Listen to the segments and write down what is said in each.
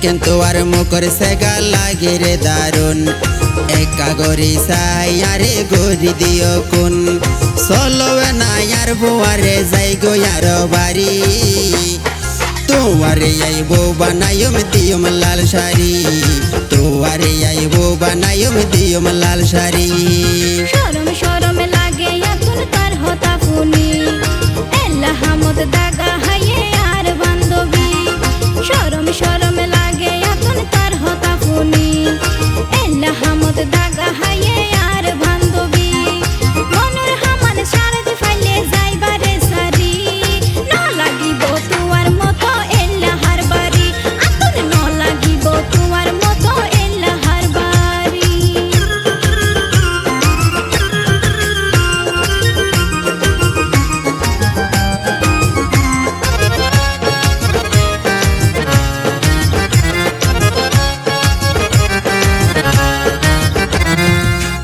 কিন্তু আর মুখর সেগা লাগে রে দারুন একা গরি সাই আরে গরি দিও কোন সলবে না আর বুয়ারে যাই গো আর বাড়ি তোমারে আইবো বানাইম দিয়ম লাল শাড়ি তোমারে আইবো বানাইম দিয়ম লাল শাড়ি শরম শরম লাগে এখন তার হতা ফুনি এলা হামদ দাগা হায়ে আর বান্ধবী শরম শরম লাগে এখন তার হতা ফুনি এলা হামদ দাগা হায়ে আর বান্ধবী মনুর হামান শারদ ফাইলে যাইবারে সারি ন লাগিব তোমার মতো এলা হার বাড়ি আতর ন লাগিব তোমার মতো এলা হার বাড়ি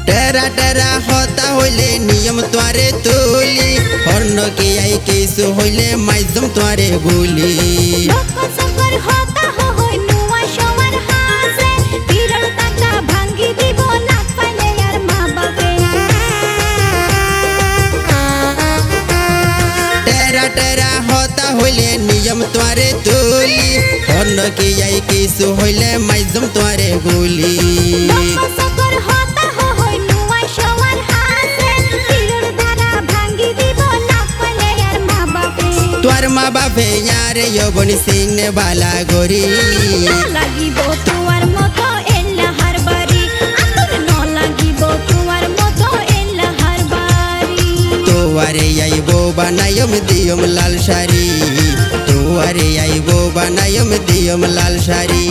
টেরা টেরা হতা হইলে নিয়ম তোয়ারে তুলি হর্ণ কি আই কিছু হইলে মাইজম তোয়ারে গুলি বকর সকর হতা হই নুয়া সবার হাসে বিরল টাকা ভাঙ্গি দিব না পালে আর মা বাপে টেরা টেরা হতা হইলে নিয়ম তোয়ারে তুলি হর্ণ কি আই কিছু হইলে মাইজম তোয়ারে গুলি বকর সকর হতা হই নুয়া সবার হাসে বিরল ধারা ভাঙ্গি দিব না পালে আর মা বাপে তোর মা বাপে ইয়ারে যবনি সিনে বালা গরি ন লাগিব তোমার মতো এলা হার বাড়ি আতর ন লাগিব তোমার মতো এলা হার বাড়ি তোয়ারে আইবো বানাইম দিয়ম লাল শাড়ি তোয়ারে আইবো বানাইম দিয়ম লাল শাড়ি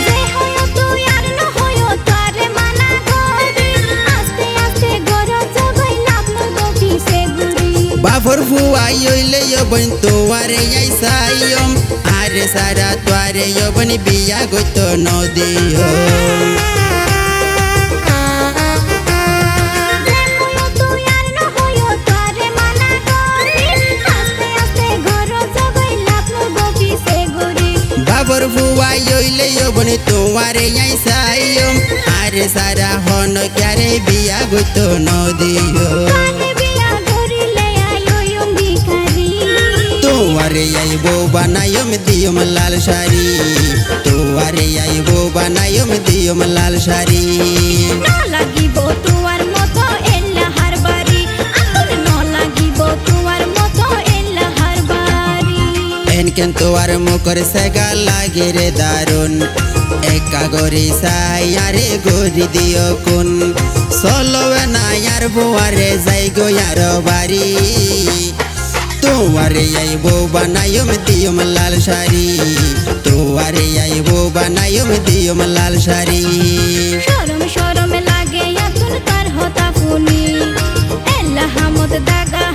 যে হয়ো তুই আর ন হয়ো তারে মানা করি আস্তে আস্তে গর জবাই লাগলো গবি সে গুরি বাবর ফুয়াই হইলে যবন তোয়ারে আইসাইম আরে সারা তোয়ারে যবন বিয়া গইত নদিও যে হয়ো তুই আর ন হয়ো তারে মানা করি আস্তে আস্তে গর জবাই লাগলো গবি সে গুরি বাবর ফুয়াই হইলে যবন তোয়ারে আইসাইম আরে সারা হন ক্যারে বিয়া গইত নদিও কানে বিয়া করিলে আয়ো ভিখারি তোয়ারে আইবো বানাইম দিয়ম লাল শাড়ি তোয়ারে আইবো বানাইম দিয়ম লাল শাড়ি ন লাগিব তোমার মতো এলা হার বাড়ি আতর ন লাগিব তোমার মতো এলা হার বাড়ি এন কিন্তু আর মুখর সেগা লাগে রে দারুন একা গরি সাই আরে গরি দিও কোন সলবে না আর বুয়ারে যাই গো আর বাড়ি তোমারে আইবো বানাইম দিয়ম লাল শাড়ি তোমারে আইবো বানাইম দিয়ম লাল শাড়ি শরম শরম লাগে এখন তার হতা ফুনি এলা হামদ দাগা